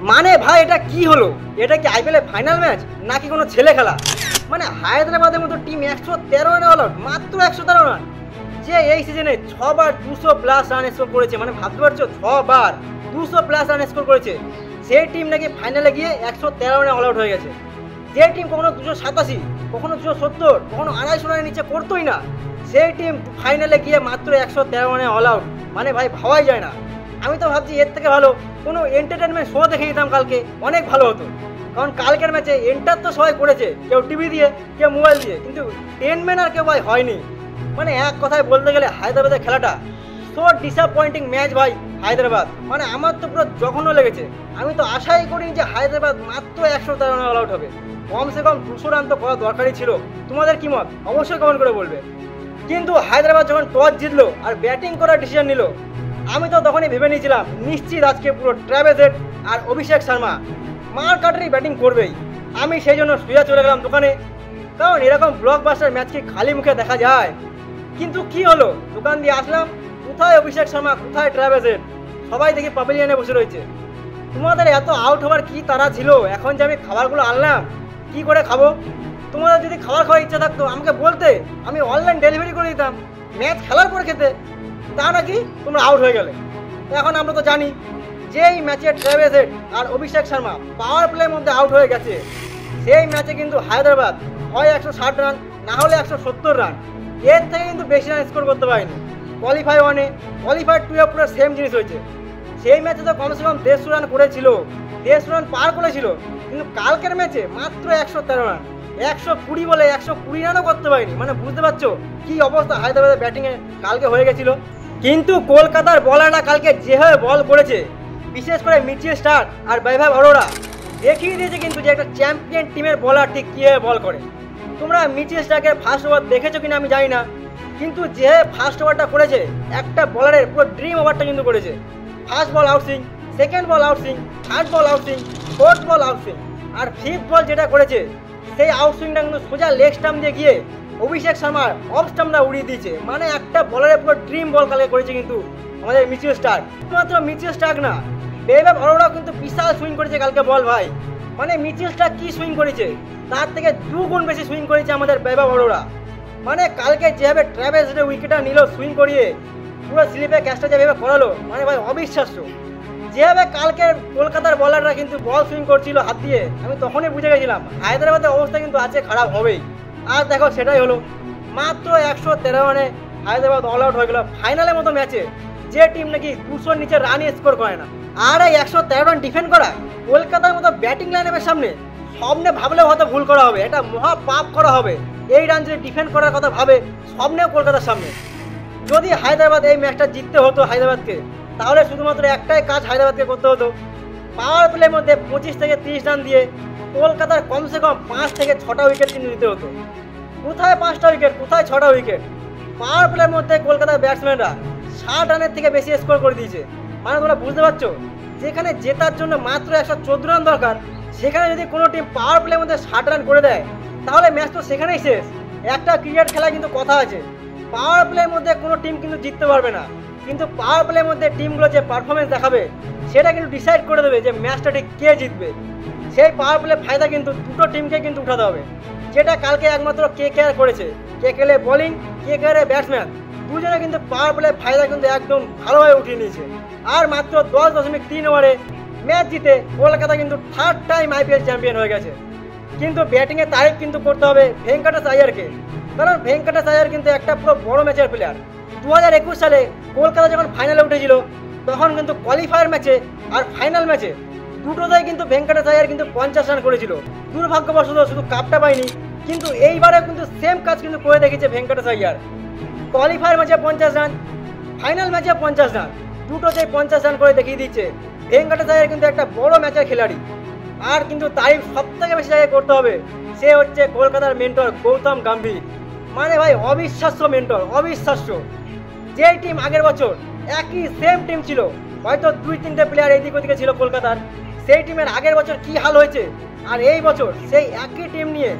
মানে ভাই এটা কি হলো? এটা কি আইপিএলের ফাইনাল ম্যাচ নাকি কোনো ছেলে খেলা? মানে হায়দ্রাবাদের মতো টিম 113 রানে অল আউট, মাত্র 113 রান, যে এই সিজনে 6 বার 200+ রান স্কোর করেছে। মানে ভাবতে পারছো 6 বার 200+ রান স্কোর করেছে, সেই টিম নাকি ফাইনালে গিয়ে 113 রানে অল আউট হয়ে গেছে। যে টিম কখনো 287, কখনো 270, কখনো 250 রানের নিচে করতোই না, সেই টিম ফাইনালে গিয়ে মাত্র 113 রানে অল আউট। মানে ভাই ভাবাই যায় না। আমি তো ভাবছি এর থেকে ভালো কোনো এন্টারটেনমেন্ট শো দেখে নিতাম কালকে, অনেক ভালো হতো। কারণ কালকের ম্যাচে এন্টার তো সবাই করেছে, কেউ টিভি দিয়ে, কেউ মোবাইল দিয়ে, কিন্তু 10 ম্যান আর কেউ ভাই হয়নি। মানে এক কথায় বলতে গেলে হায়দ্রাবাদের খেলাটা সো ডিসঅ্যাপয়েন্টিং ম্যাচ ভাই হায়দ্রাবাদ। মানে আমার তো পুরো জঘন্য লেগেছে। আমি তো আশাই করিনি যে হায়দ্রাবাদ মাত্র 113 রানে অল আউট হবে। কমসে কম 200 রান তো করা দরকারই ছিল। তোমাদের কি মত অবশ্যই কমেন্ট করে বলবে। কিন্তু হায়দ্রাবাদ যখন টস জিতলো আর ব্যাটিং করার ডিসিশন নিল, আমি তো তখনই ভেবে নিয়েছিলাম নিশ্চিত আজকে পুরো ট্রেভিস হেড আর অভিষেক শর্মা মার কাটারি ব্যাটিং করবেই। আমি সেই জন্য শুয়ে চলে গেলাম দোকানে, কারণ এরকম ব্লকবাস্টার ম্যাচ কি খালি মুখে দেখা যায়? কিন্তু কি হলো, দোকান দিয়ে আসলাম, কোথায় অভিষেক শর্মা, কোথায় ট্রেভিস হেড, সবাই দেখি প্যাভিলিয়নে বসে রয়েছে। তোমাদের এত আউট হওয়ার কি তারা ছিল? এখন যে আমি খাবারগুলো আনলাম কি করে খাবো? তোমাদের যদি খাবার খাওয়ার ইচ্ছা থাকতো আমাকে বলতে, আমি অনলাইন ডেলিভারি করে দিতাম ম্যাচ খেলার পর খেতে। তা নাকি তোমরা আউট হয়ে গেলে। এখন আমরা তো জানি যে এই ম্যাচে ট্রেভিস হেড আর অভিষেক শর্মা পাওয়ার প্লের মধ্যে আউট হয়ে গেছে। সেই ম্যাচে কিন্তু হায়দ্রাবাদ হয় 160 রান, না হলে 170 রান, এর থেকে কিন্তু বেশি রান স্কোর করতে পারেনি। কোয়ালিফাই 1-এ, কোয়ালিফাই 2-এ পুরো সেম জিনিস হয়েছে। সেই ম্যাচে তো কমসে কম 150 রান করেছিল, 150 রান পার করেছিল, কিন্তু কালকের ম্যাচে মাত্র 113 রান, 120 বলে 120 রানও করতে পারেনি। মানে বুঝতে পারছো কি অবস্থা হায়দ্রাবাদের ব্যাটিংয়ে কালকে হয়ে গেছিল। কিন্তু কলকাতার বলাররা কালকে যেভাবে বল করেছে, বিশেষ করে মিচেল স্টার্ক আর বৈভব অরোরা দেখিয়ে দিয়েছে কিন্তু যে একটা চ্যাম্পিয়ন টিমের বলার ঠিক কীভাবে বল করে। তোমরা মিচেল স্টার্কের ফার্স্ট ওভার দেখেছো কিনা আমি জানি না, কিন্তু যে ফার্স্ট ওভারটা করেছে একটা বলারের পুরো ড্রিম ওভারটা কিন্তু করেছে। First ball out swing, second ball out swing, third ball out swing, fourth ball out swing, আর ফিফথ বল যেটা করেছে সেই আউট সুইংটা কিন্তু সোজা লেগ স্টাম্প দিয়ে গিয়ে অভিষেক শর্মার অফ স্টাম্পটা উড়িয়ে দিয়েছে। মানে একটা বলারের পুরো ড্রিম বল কালকে করেছে কিন্তু আমাদের মিচেল স্টার্ক। শুধুমাত্র মিচেল স্টার্ক না, বৈভব অরোরাও কিন্তু বিশাল সুইং করেছে কালকে বল ভাই। মানে মিচেল স্টার্ক কি সুইং করেছে, তার থেকে 2 গুণ বেশি সুইং করেছে আমাদের বৈভব অরোরা। মানে কালকে যেভাবে ট্রেভিস হেড উইকেটটা নিল সুইং করিয়ে, পুরো স্লিপে ক্যাচটা যেভাবে করালো, মানে ভাই অবিশ্বাস্য। যেভাবে কালকের কলকাতার বলাররা কিন্তু বল সুইং করছিল হাত দিয়ে, আমি তখনই বুঝে গেছিলাম হায়দ্রাবাদের অবস্থা কিন্তু আছে খারাপ হবেই। আর দেখো সেটাই হলো, মাত্র 113 রানে হায়দ্রাবাদ অল আউট হয়ে গেল ফাইনালের মতো ম্যাচে, যে টিম নাকি 200-র নিচে রানই স্কোর করে না। আর এই 113 রান ডিফেন্ড করা কলকাতার মতো ব্যাটিং লাইনের সামনে স্বপ্নে ভাবলেও হয়তো ভুল করা হবে, এটা মহা পাপ করা হবে। এই রান যদি ডিফেন্ড করার কথা ভাবে স্বপ্নেও কলকাতার সামনে। যদি হায়দ্রাবাদ এই ম্যাচটা জিততে হতো হায়দ্রাবাদকে, তাহলে শুধুমাত্র একটাই কাজ হায়দ্রাবাদকে করতে হতো, পাওয়ার প্লের মধ্যে 25 থেকে 30 রান দিয়ে কলকাতার কমসে কম 5 থেকে 6টা উইকেট কিন্তু নিতে হতো। কোথায় 5টা উইকেট, কোথায় 6টা উইকেট? পাওয়ার প্লের মধ্যে কলকাতার ব্যাটসম্যানরা 60 রানের থেকে বেশি স্কোর করে দিয়েছে। মানে তোমরা বুঝতে পারছো, যেখানে জেতার জন্য মাত্র 114 রান দরকার, সেখানে যদি কোনো টিম পাওয়ার প্লের মধ্যে 60 রান করে দেয়, তাহলে ম্যাচ তো সেখানেই শেষ। একটা ক্রিকেট খেলায় কিন্তু কথা আছে, পাওয়ার প্লের মধ্যে কোনো টিম কিন্তু জিততে পারবে না, কিন্তু পাওয়ার প্লের মধ্যে টিমগুলো যে পারফরমেন্স দেখাবে সেটা কিন্তু ডিসাইড করে দেবে যে ম্যাচটা ঠিক কে জিতবে। সেই পাওয়ার প্লে ফায়দা কিন্তু দুটো টিমকে কিন্তু উঠাতে হবে, যেটা কালকে একমাত্র কেকেআর করেছে। কেকেআর বোলিং, কেকেআর ব্যাটসম্যান দুজনে কিন্তু পাওয়ার প্লে ফায়দা কিন্তু একদম ভালোভাবে উঠিয়ে নিয়েছে। আর মাত্র 10.3 ওভারে ম্যাচ জিতে কলকাতা কিন্তু 3rd টাইম আইপিএল চ্যাম্পিয়ন হয়ে গেছে। কিন্তু ব্যাটিংয়ে তারিফ কিন্তু করতে হবে ভেঙ্কটেশ আয়ারকে, কারণ ভেঙ্কটেশ আয়ার কিন্তু একটা পুরো বড় ম্যাচের প্লেয়ার। 2021 সালে কলকাতা যখন ফাইনালে উঠেছিল, তখন কিন্তু কোয়ালিফায়ার ম্যাচে আর ফাইনাল ম্যাচে দুটোতেই কিন্তু ভেঙ্কটেশ আয়ার কিন্তু 50 রান করেছিল। দুর্ভাগ্যবশত শুধু কাপটা পায়নি, কিন্তু এইবারে কিন্তু সেম কাজ কিন্তু করে দেখিয়েছে ভেঙ্কটেশ আয়ার। কোয়ালিফায়ার ম্যাচে 50 রান, ফাইনাল ম্যাচে 50 রান, দুটোতেই 50 রান করে দেখিয়ে দিচ্ছে। ভেঙ্কটেশ আয়ার কিন্তু একটা বড় ম্যাচের খেলাড়ি। আর কিন্তু তারিফ সব থেকে বেশি জায়গায় করতে হবে, সে হচ্ছে কলকাতার মেন্টর গৌতম গম্ভীর। মানে ভাই অবিশ্বাস্য মেন্টর, অবিশ্বাস্য। যেই টিম আগের বছর একই সেম টিম ছিল, হয়তো 2-3টে প্লেয়ার এদিক ওদিকে ছিল কলকাতার, সেই টিমের আগের বছর কি হাল হয়েছে, আর এই বছর সেই একই টিম নিয়ে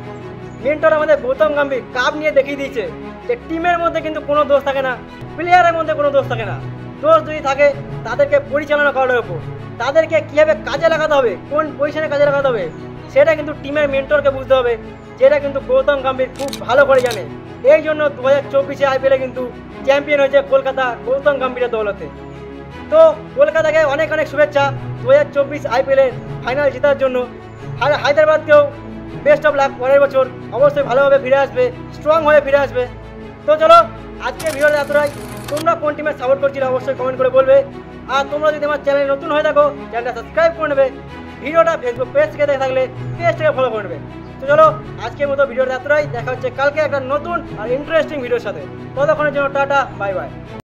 মেন্টর আমাদের গৌতম গম্ভীর কাপ নিয়ে দেখিয়ে দিয়েছে যে টিমের মধ্যে কিন্তু কোনো দোষ থাকে না, প্লেয়ারের মধ্যে কোনো দোষ থাকে না। দোষ যদি থাকে তাদেরকে পরিচালনা করার উপর। তাদেরকে কীভাবে কাজে লাগাতে হবে, কোন পজিশনে কাজে লাগাতে হবে, সেটা কিন্তু টিমের মেন্টরকে বুঝতে হবে, যেটা কিন্তু গৌতম গম্ভীর খুব ভালো করে জানে। এই জন্য 2024 আইপিএলে কিন্তু চ্যাম্পিয়ন হয়েছে কলকাতা গৌতম গম্ভীরের দৌলতে। তো কলকাতাকে অনেক অনেক শুভেচ্ছা 2024 আইপিএলের ফাইনাল জেতার জন্য। আর হায়দ্রাবাদকেও বেস্ট অফ লাক, পরের বছর অবশ্যই ভালোভাবে ফিরে আসবে, স্ট্রং হয়ে ফিরে আসবে। তো চলো আজকে ভিডিওটা এতটাই। তোমরা কোন টিমের সাপোর্ট করছিলে অবশ্যই কমেন্ট করে বলবে। আর তোমরা যদি আমার চ্যানেলে নতুন হয়ে থাকো চ্যানেলটা সাবস্ক্রাইব করে নেবে, ভিডিওটা ফেসবুক পেজ থেকে দেখে থাকলে পেজটাকে ফলো করে নেবে। তো চলো আজকের মতো ভিডিওটা এতটাই, দেখা হচ্ছে কালকে একটা নতুন আর ইন্টারেস্টিং ভিডিওর সাথে। ততক্ষণের জন্য টাটা, বাই বাই।